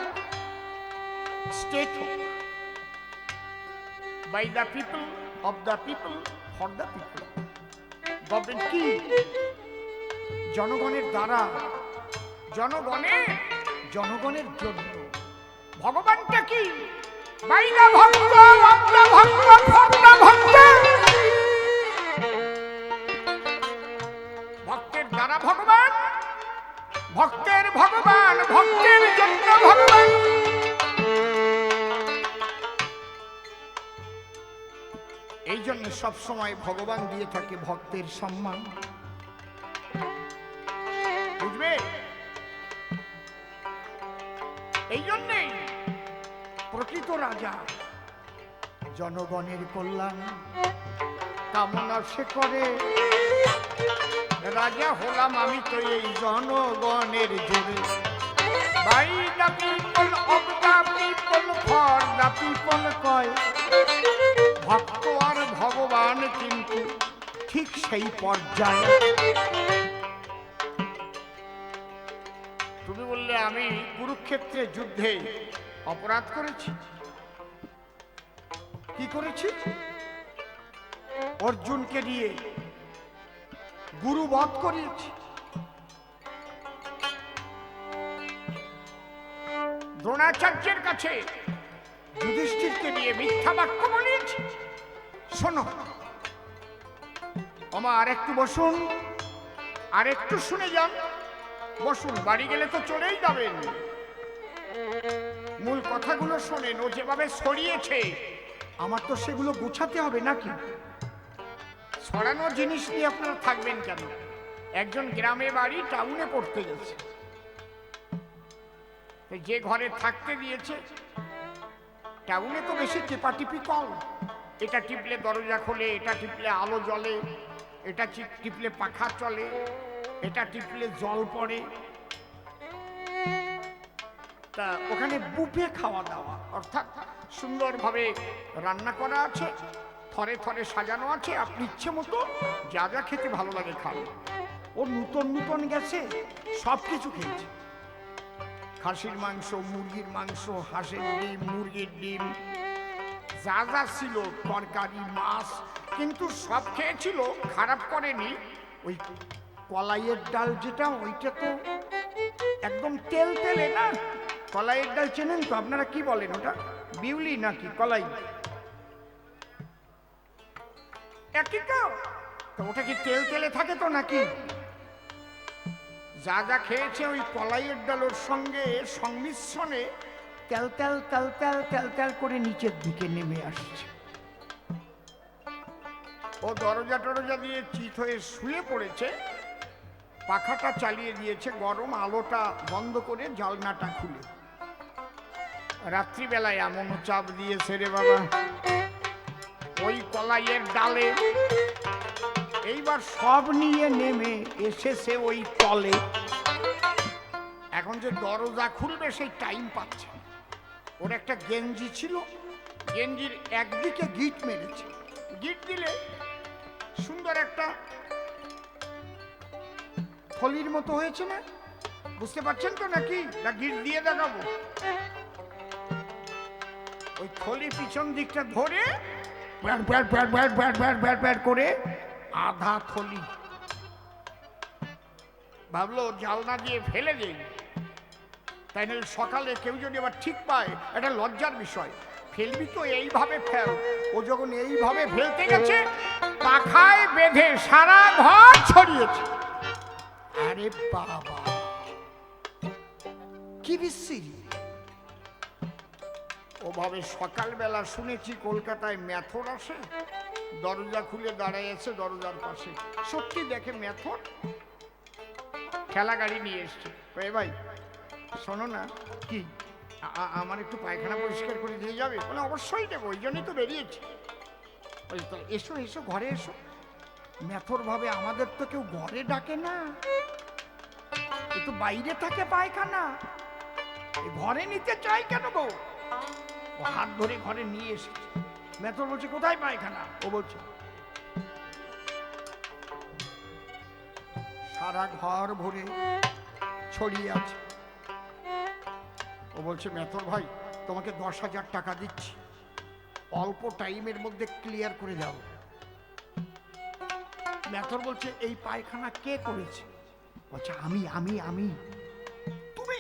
স্টেট হোক। By the people, of the people, for the people. Government কি? জনগণের দ্বারা, জনগণের জন্য। ভগবানটা কি? বাই দ্য ভক্ত, অফ দ্য ভক্ত, ফর দ্য ভক্ত। ভক্তের দ্বারা ভগবান, ভক্তের ভগবান, ভক্তের জন্য ভগবান। এই জন্য সবসময় ভগবান দিয়ে থাকে ভক্তের সম্মান। বুঝবে? এই জন্যেই প্রকৃত রাজা জনগণের কল্যাণ কামনা সে করে। রাজা হলাম আমি তো এই জনগণের জোরে। By the people, of the people, for the people কয়। ভক্ত আর ভগবান কিন্তু ঠিক সেই পর্যায়ে। তুমি বললে আমি কুরুক্ষেত্রে যুদ্ধে অপরাধ করেছি। কি করেছি? অর্জুনকে দিয়ে গুরু বধ করিয়েছি। দ্রোণাচার্যের কাছে যুধিষ্ঠিরকে দিয়ে মিথ্যা বাক্য বলিয়েছি। শোনো ওমা, আর একটু বসুন, আর একটু শুনে যান। বসুন, বাড়ি গেলে তো চলেই যাবেন। মূল কথাগুলো শোনেন। ও যেভাবে সরিয়েছে আমার তো সেগুলো গুছাতে হবে নাকি? ছড়ানো জিনিস নিয়ে আপনারা থাকবেন কেন? একজন গ্রামে বাড়ি টাউনে পড়তে গেছে, যে ঘরে থাকতে দিয়েছে টাউনে তো বেশি টেপাটিপি কম। এটা টিপলে দরজা খোলে, এটা টিপলে আলো জ্বলে, এটা টিপলে পাখা চলে, এটা টিপলে জল পড়ে। তা ওখানে বুফে খাওয়া দাওয়া, অর্থাৎ সুন্দরভাবে রান্না করা আছে, থরে থরে সাজানো আছে। আপনি ইচ্ছে মতো যা যা খেতে ভালো লাগে খান। ও নূতন নূতন গেছে, সব কিছু খেয়েছে, খাসির মাংস, মুরগির মাংস, হাঁসের ডিম, মুরগির ডিম, যা যা ছিল, তরকারি, মাছ, কিন্তু সব খেয়েছিল, খারাপ করেনি। ওই কলাইয়ের ডাল যেটা, ওইটা তো একদম তেল তেলে না। কলাইয়ের ডাল চেনেন তো আপনারা? কি বলেন ওটা, বিউলি নাকি কলাই? একই তো। ওটা কি তেল তেলে থাকে তো নাকি? যা যা খেয়েছে ওই কলাইয়ের ডালের সঙ্গে সংমিশ্রণে তেল তেল তেল তেল তেল তেল করে নিচের দিকে নেমে আসছে। ও দরজা টরজা দিয়ে চিত হয়ে শুয়ে পড়েছে, পাখাটা চালিয়ে দিয়েছে, গরম আলোটা বন্ধ করে জানলাটা খুলে। রাত্রিবেলায় এমন চাপ দিয়েছে রে বাবা, ওই কলাইয়ের ডালে এইবার সব নিয়ে নেমে এসেছে ওই তলে। এখন যে দরজা খুলবে সেই টাইম পাচ্ছে। ওর একটা গেঞ্জি ছিল, গেঞ্জির একদিকে গিট মেরেছে, গিট দিলে সুন্দর একটা থলির মতো হয়েছে না, বুঝতে পারছেন তো নাকি? না গিট দিয়ে দেখাবো? ওই থলি পিছন দিকটা ধরে bat bat bat bat bat bat bat bat করে আধা থলি, ভাবলো জালনা দিয়ে ফেলে দেই, তাই না? সকালে কেউ যদি আবার ঠিক পায়, এটা লজ্জার বিষয়। ফেলবি তো এইভাবে ফেল। ও যখন এইভাবে ফেলতে গেছে, পাখায় বেঁধে সারা ঘর ছড়িয়েছে। আরে বাবা, কি বিশ্রী! ওভাবে সকালবেলা শুনেছি কলকাতায় মেথর আসে, দরজা খুলে দাঁড়ায় আছে দরজার পাশে, সত্যি দেখে মেথর ঠেলা গাড়ি নিয়ে এসছে। ভাই শোনো না, কি আমার একটু পায়খানা পরিষ্কার করে দিয়ে যাবে? বলে অবশ্যই দেবো, ওই জন্যই তো বেরিয়েছি। এসো এসো, ঘরে এসো। মেথর ভাবে আমাদের তো কেউ ঘরে ডাকে না, একটু বাইরে থাকে পায়খানা, ঘরে নিতে চাই কেন গো? ও হাত ধরে ঘরে নিয়ে এসেছে। মেথর বলছে কোথায় পায়খানা? ও বলছে সারা ঘর ভরে ছড়িয়ে আছে। ও বলছে মেথর ভাই, তোমাকে 10,000 টাকা দিচ্ছি, অল্প টাইমের মধ্যে ক্লিয়ার করে দাও। মেথর বলছে এই পায়খানা কে করেছে? বলছে আমি আমি আমি। তুমি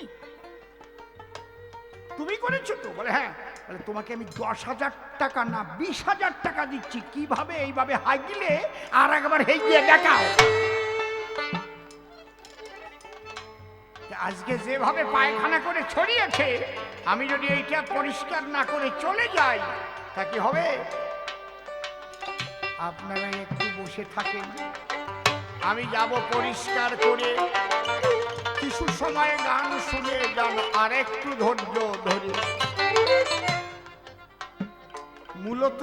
তুমি করেছো তো? বলে হ্যাঁ। বলে তোমাকে আমি 10,000 টাকা না 20,000 টাকা দিচ্ছি, কিভাবে এইভাবে হাগিলে আর একবার হেগিয়ে দেখাও। আজকে যেভাবে পায়খানা করে ছড়িয়েছে, আমি যদি এইটা পরিষ্কার না করে চলে যাই, তা কি হবে? আপনারা একটু বসে থাকেন, আমি যাব পরিষ্কার করে, কিছু সময় গান শুনে যান, আর একটু ধৈর্য ধরে। মূলত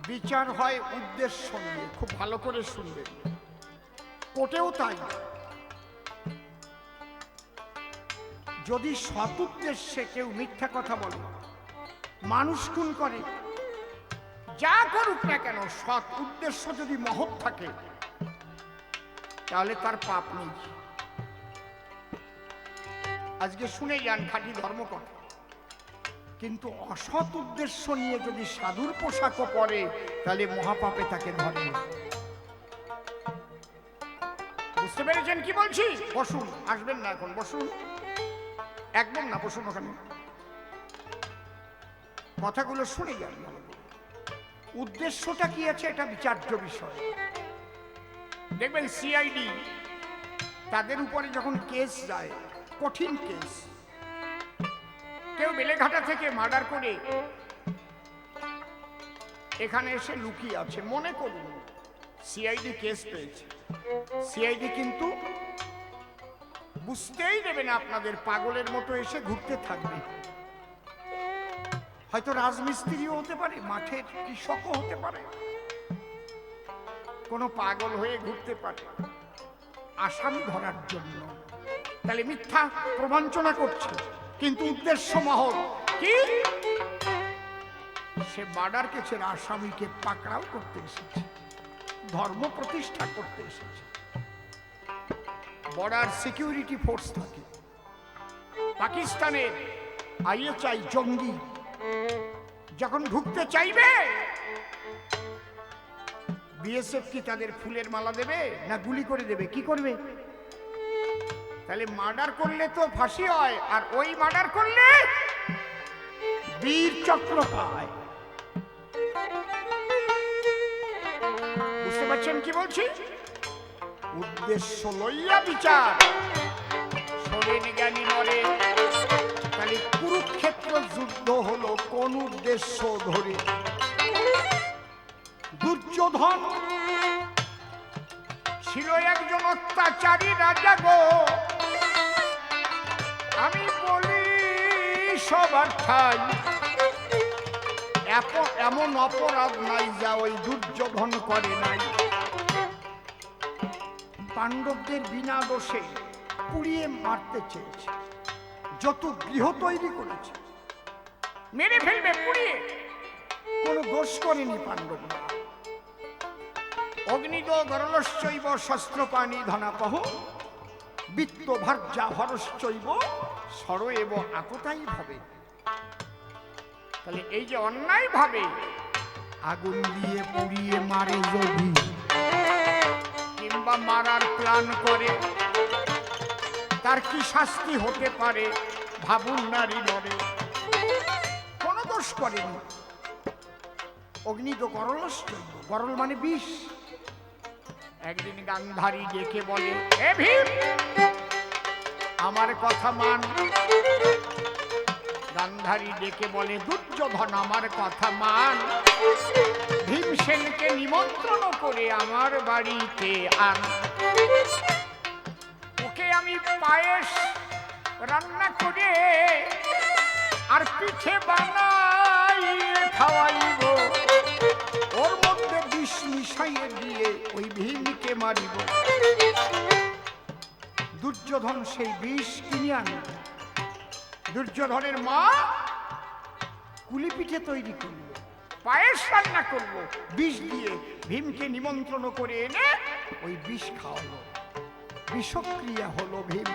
বিচার হয় উদ্দেশ্য নিয়ে, খুব ভালো করে শুনবেন। কোর্টেও তাই, যদি সৎ উদ্দেশ্যে কেউ মিথ্যা কথা বলে, মানুষ খুন করে, যা করুক না কেন, সৎ উদ্দেশ্য যদি মহৎ থাকে, তাহলে তার পাপ নেই। আজকে শুনে যান খাঁটি ধর্মকথা। কিন্তু অসৎ উদ্দেশ্য নিয়ে যদি সাধুর পোশাকও পরে, তাহলে মহাপাপে তাকে ধরে। বুঝতে পেরেছেন কি বলছি? বসুন, আসবেন না এখন, বসুন, একদম না, বসুন ওখানে, কথাগুলো শুনে যান। উদ্দেশ্যটা কি আছে এটা বিচার্য বিষয়। দেখবেন সিআইডি তাদের উপরে যখন কেস যায়, কঠিন কেস, কেউ বেলেঘাটা থেকে মার্ডার করে এখানে এসে লুকিয়ে আছে, মনে করুন সিআইডি কেস পেয়েছে, সিআইডি কিন্তু বুঝতেই দেবে না আপনাদের, পাগলের মতো এসে ঘুরতে থাকবে। হয়তো রাজমিস্ত্রিও হতে পারে, মাঠের কৃষকও হতে পারে, কোনো পাগল হয়ে ঘুরতে পারে আসামি ধরার জন্য। তাহলে মিথ্যা প্রবঞ্চনা করছে, কিন্তু উদ্দেশ্য মহৎ। কি? সে মার্ডার কেসের আসামিকে পাকড়াও করতে এসেছে, ধর্ম প্রতিষ্ঠা করতে এসেছে। বর্ডার সিকিউরিটি ফোর্স থাকে। পাকিস্তানের ISI জঙ্গি যখন ঢুকতে চাইবে, BSF কি তাদের ফুলের মালা দেবে না গুলি করে দেবে? কি করবে? তাহলে মার্ডার করলে তো ফাঁসি হয়, আর ওই মার্ডার করলে বীর চক্র পায়। বুঝতে পারছেন কি বলছি? উদ্দেশ্য লইয়া বিচার, শোনেন জ্ঞানী মরে। তাহলে কুরুক্ষেত্র যুদ্ধ হলো কোন উদ্দেশ্য ধরে? দুর্যোধন ছিল একজন অত্যাচারী রাজা গো, আমি বলি সবার ঠাই। এমন অপরাধ নাই যা ওই দুর্যোধন করে নাই। পাণ্ডবদের বিনা দোষে পুড়িয়ে মারতে চেয়েছে, যত গৃহ তৈরি করেছে মেরে ফেলবে পুড়িয়ে, কোনো দোষ করেনি পাণ্ডবরা। অগ্নিদ গরলশ্চৈব শস্ত্রপাণি ধনাপহ বিত্ত ভার্যা হরশ্চৈব সরএব আততাই ভাবে। তাহলে এই যে অন্যায় ভাবে আগুন দিয়ে পুড়িয়ে মারে যদি, কিংবা মারার প্ল্যান করে, তার কি শাস্তি হতে পারে ভাবুন নারী নরে। কোন দোষ করেনি। অগ্নিদ গরলশ্চৈব, গরল মানে বিষ। একদিন গান্ধারী ডেকে বলে, এ ভীম আমার কথা মান। গান্ধারী ডেকে বলে, দুর্যোধন আমার কথা মান। ভীমসেনকে নিমন্ত্রণ করে আমার বাড়িতে আন। ওকে আমি পায়েস রান্না করে আর পিঠে বানাই খাওয়াইব, ওর মধ্যে বিষ মিশাইয়ে দিয়ে ওই ভীমকে মারিব। দুর্যোধন সেই বিষ কিনে আনে। দুর্যোধনের মা কুলি পিঠে তৈরি করলো, পায়েস রান্না করলো বিষ দিয়ে, ভীমকে নিমন্ত্রণ করে এনে ওই বিষ খাওয়ালো। বিষক্রিয়া হলো ভীম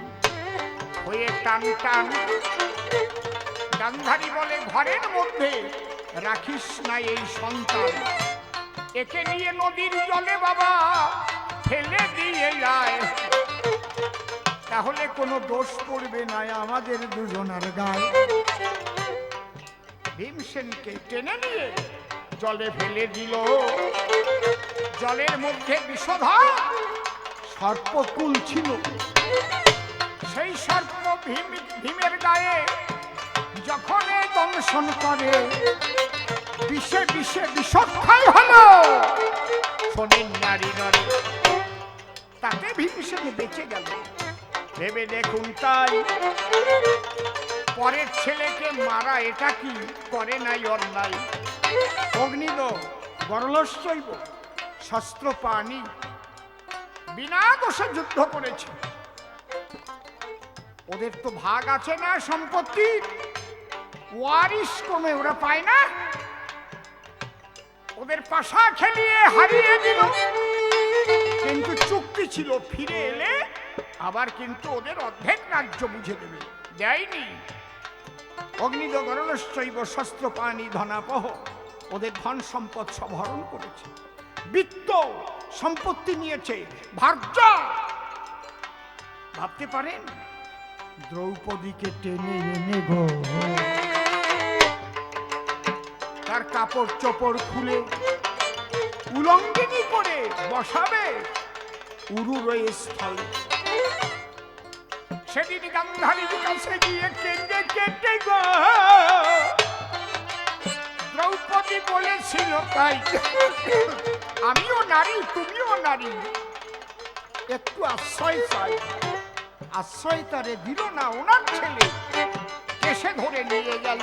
হয়ে টান টান। গান্ধারী বলে, ঘরের মধ্যে রাখিস না এই সন্তান, একে নিয়ে নদীর জলে বাবা ফেলে দিয়ে যায়, তাহলে কোনো দোষ পড়বে না আমাদের দুজনের গায়ে। ভীমসেনকে টেনে নিয়ে জলে ফেলে দিল। জলের মধ্যে বিষধর সর্পকুল ছিল। সেই সর্প ভীমের গায়ে যখন দংশন করে, বিষে বিষে বিষক্ষয় হলো। শোনেন নারী নরে, তাতে ভীমসেন বেঁচে গেল। ভেবে দেখুন তাই, পরের ছেলেকে মারা এটা কি করে নাই অন্যায়? অগ্নিদ গরলশ্চৈব শস্ত্রপাণি বিনা দোষে যুদ্ধ করেছে। ওদের তো ভাগ আছে না সম্পত্তি, ওয়ারিশ কমে ওরা পায় না। ওদের পাশা খেলিয়ে হারিয়ে দিল, কিন্তু চুক্তি ছিল ফিরে এলে আবার কিন্তু ওদের অর্ধেক রাজ্য বুঝে দেবে, দেয়নি। অগ্নিদ গরলশ্চৈব শস্ত্রপাণি ধনাপহ, ওদের ধন সম্পদ সব হরণ করেছে, বিত্ত সম্পত্তি নিয়েছে। ভার্যা, ভাবতে পারেন দ্রৌপদীকে টেনে এনে গো তার কাপড় চোপড় খুলে উলঙ্গিনী করে বসাবে উরুর স্থলে। সেদিন গান্ধারীর কাছে গিয়ে কেঁদে কেটে গো দ্রৌপদী বলেছিল, তাই আমিও নারী তুমিও নারী, একটু আশ্রয় চাই। আশ্রয় তারে দিল না, ওনার ছেলে কেসে ধরে নিয়ে গেল।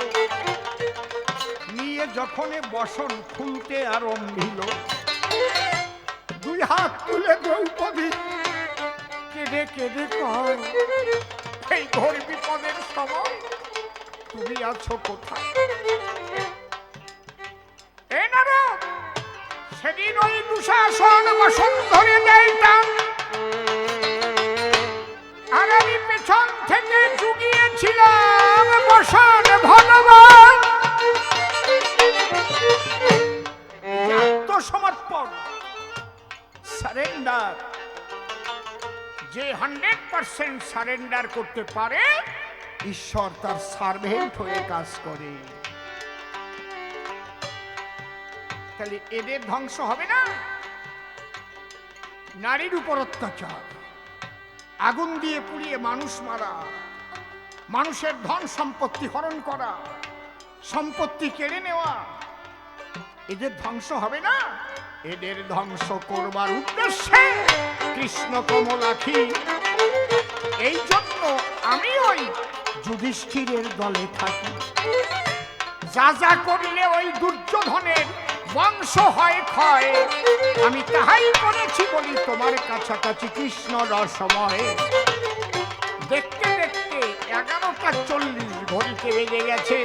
নিয়ে যখন বসন খুলতে আরম্ভিল, দুই হাত তুলে দ্রৌপদী কেঁদে কেঁদে কয়, এই ঘোর বিপদের সময় তুমি আছো কোথায়? এ নারদ, সেদিন ওই দুঃশাসন বসন ধরে দেয় টান। পেছন থেকে জুগিয়েছিলাম বসন ভগবান। আত্মসমর্পণ, সারেন্ডার, যে 100% সারেন্ডার করতে পারে ঈশ্বর তার সার্ভেন্ট হয়ে কাজ করে। তাহলে এদের ধ্বংস হবে না? নারীর উপর অত্যাচার, আগুন দিয়ে পুড়িয়ে মানুষ মারা, মানুষের ধন সম্পত্তি হরণ করা, সম্পত্তি কেড়ে নেওয়া, এদের ধ্বংস হবে না? এদের ধ্বংস করবার উদ্দেশ্যে কৃষ্ণ কমলাক্ষী। এই জন্য আমি ওই যুধিষ্ঠিরের দলে থাকি। যা যা করলে ওই দুর্যোধনের বংশ হয় ক্ষয়, আমি তাহাই করেছি বলি তোমার কাছাকাছি কৃষ্ণ রসময়ে। দেখতে দেখতে 11:40 ঘড়িতে বেজে গেছে।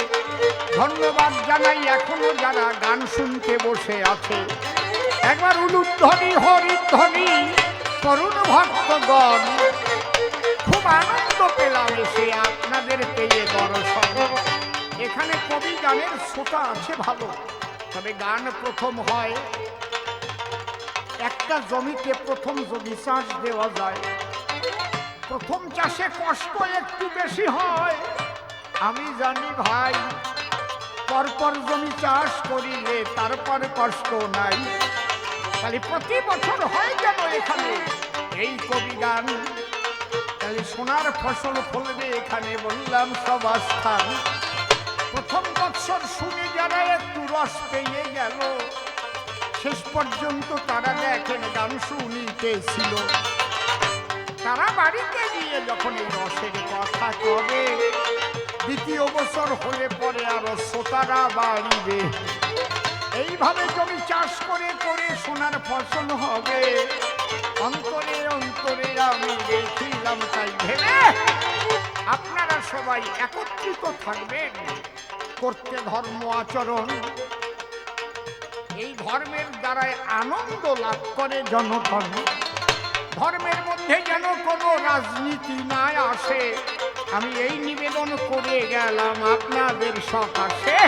ধন্যবাদ জানাই এখনো যারা গান শুনতে বসে আছে। একবার উলুধ্বনি হরিধ্বনি করুণ ভক্তগণ, খুব আনন্দ পেলাম এসে আপনাদের পেয়ে দর্শন। এখানে কবি গানের শ্রোতা আছে ভালো, তবে গান প্রথম হয় একটা জমিতে। প্রথম যদি চাষ দেওয়া যায়, প্রথম চাষে কষ্ট একটু বেশি হয়। আমি জানি ভাই, পরপর জমি চাষ করিলে তারপর কষ্ট নাই। তাহলে প্রতি বছর হয় যেন এখানে এই কবি গান। তাহলে সোনার ফসল ফলবে এখানে বললাম সবাস্থান। প্রথম বছর শুনে যারা একটু রস পেয়ে গেল, শেষ পর্যন্ত তারা দেখেন গান শুনিতেছিল। তারা বাড়িতে গিয়ে যখন এই রসের কথা কবে, দ্বিতীয় বছর হলে পরে আরো শ্রোতারা বাড়িবে। এইভাবে জমি চাষ করে করে সোনার ফসল হবে। অন্তরে অন্তরে আমি দেখিলাম, তাই ভেবে আপনারা সবাই একত্রিত থাকবেন, করতে ধর্ম আচরণ। এই ধর্মের দ্বারাই আনন্দ লাভ করে জনগণ। ধর্মের মধ্যে যেন কোনো রাজনীতি না আসে, আমি এই নিবেদন করে গেলাম আপনাদের সকাশে।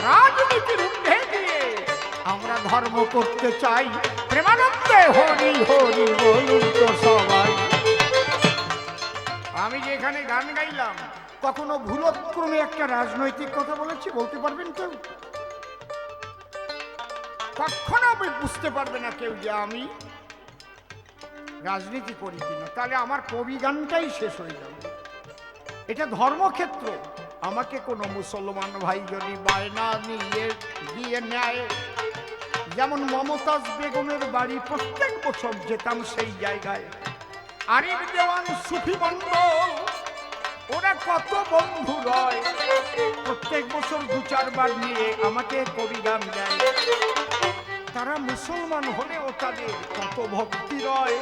রাজনীতির ঊর্ধ্বে দিয়ে আমরা ধর্ম করতে চাই। প্রেমানন্দে হরি হরি বলুন তো সবাই। আমি যে এখানে গান গাইলাম, কখনো ভুলক্রমে একটা রাজনৈতিক কথা বলেছি বলতে পারবেন কেউ? কখনো বুঝতে পারবে না কেউ যে আমি রাজনীতি করি কিনা। তাহলে আমার কবি গানটাই শেষ হয়ে যাবে। এটা ধর্মক্ষেত্র। আমাকে কোনো মুসলমান ভাই যদি বায়না নিয়ে দিয়ে নেয়, যেমন মমতাজ বেগমের বাড়ি প্রত্যেক বছর যেতাম সেই জায়গায়। আরিফ দেওয়ান, সুফি মন্ডল, ওরা কত বন্ধু রয়, প্রত্যেক বছর 2-4 বার নিয়ে আমাকে কবি গান দেয়। তারা মুসলমান হলেও তাদের কত ভক্তি রয়।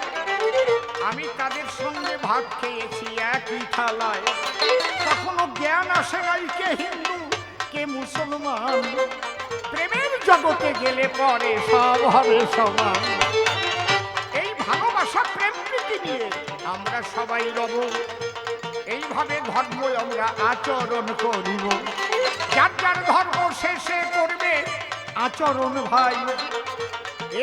আমি তাদের সঙ্গে ভাত খেয়েছি একই থালায়। কখনো জ্ঞান আসে নাই কে হিন্দু কে মুসলমান। প্রেমের জগতে গেলে পরে সব হবে সমান। এই ভালোবাসা প্রেম প্রীতি নিয়ে আমরা সবাই রব। এইভাবে ধর্ম আমরা আচরণ করিব। যার যার ধর্ম শেষে করবে আচরণ ভাই।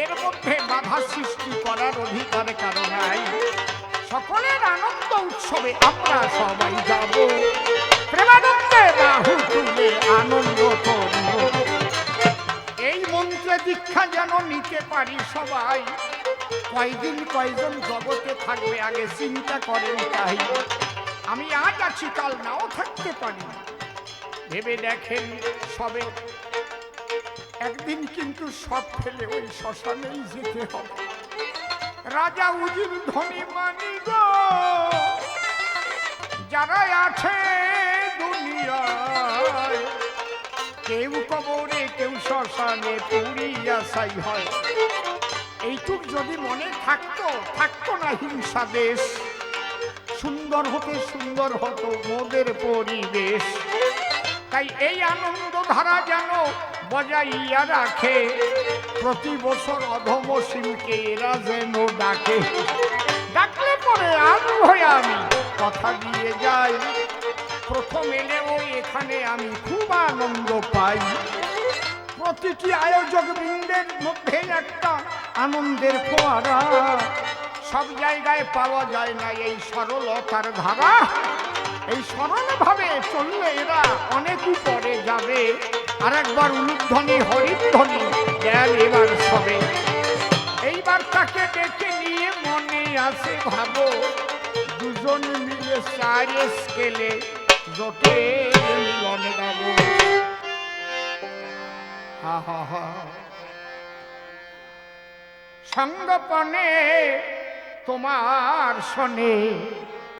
এর মধ্যে বাধা সৃষ্টি করার অধিকার কারো নাই। সকলের আনন্দ উৎসবে আমরা সবাই যাব। প্রেমানন্দে বাহু তুলে আনন্দ করব। এই মন্ত্রে দীক্ষা যেন নিতে পারি সবাই। কয়দিন কয়জন জগতে থাকবে আগে চিন্তা করেন তাই। আমি আজ আছি কাল নাও থাকতে পারি। ভেবে দেখেন সবে একদিন কিন্তু সব ফেলে ওই শ্মশানেই যেতে হবে। রাজা উজির ধনী মানি গো যারা আছে দুনিয়ায়, কেউ কবরে কেউ শ্মশানে পুড়িয়া ছাই হয়। এইটুক যদি মনে থাকতো, থাকতো না হিংসা দেশ। সুন্দর হতে সুন্দর হতো মোদের পরিবেশ। তাই এই আনন্দ ধারা যেন বজাইয়া রাখে। প্রতি বছর অধম শিলকে এরা যেন ডাকে। ডাকলে করে আগ্রহে আমি কথা দিয়ে যাই। প্রথম এলে ওই এখানে আমি খুব আনন্দ পাই। প্রতিটি আয়োজক বৃন্দের মধ্যে একটা আনন্দের ফোয়ারা, সব জায়গায় পাওয়া যায় না এই সরলতার ধারা। এই সরলভাবে চললে এরা অনেক উপরে যাবে। আর একবার উলুধ্বনি হরিধ্বনি দেন এবার সবে। এইবার তাকে ডেকে নিয়ে মনে আছে ভাবো, দুজন মিলে চার স্কেলে জোটে মিলন গাবো। হা হা হা সঙ্গপনে তোমার শোনে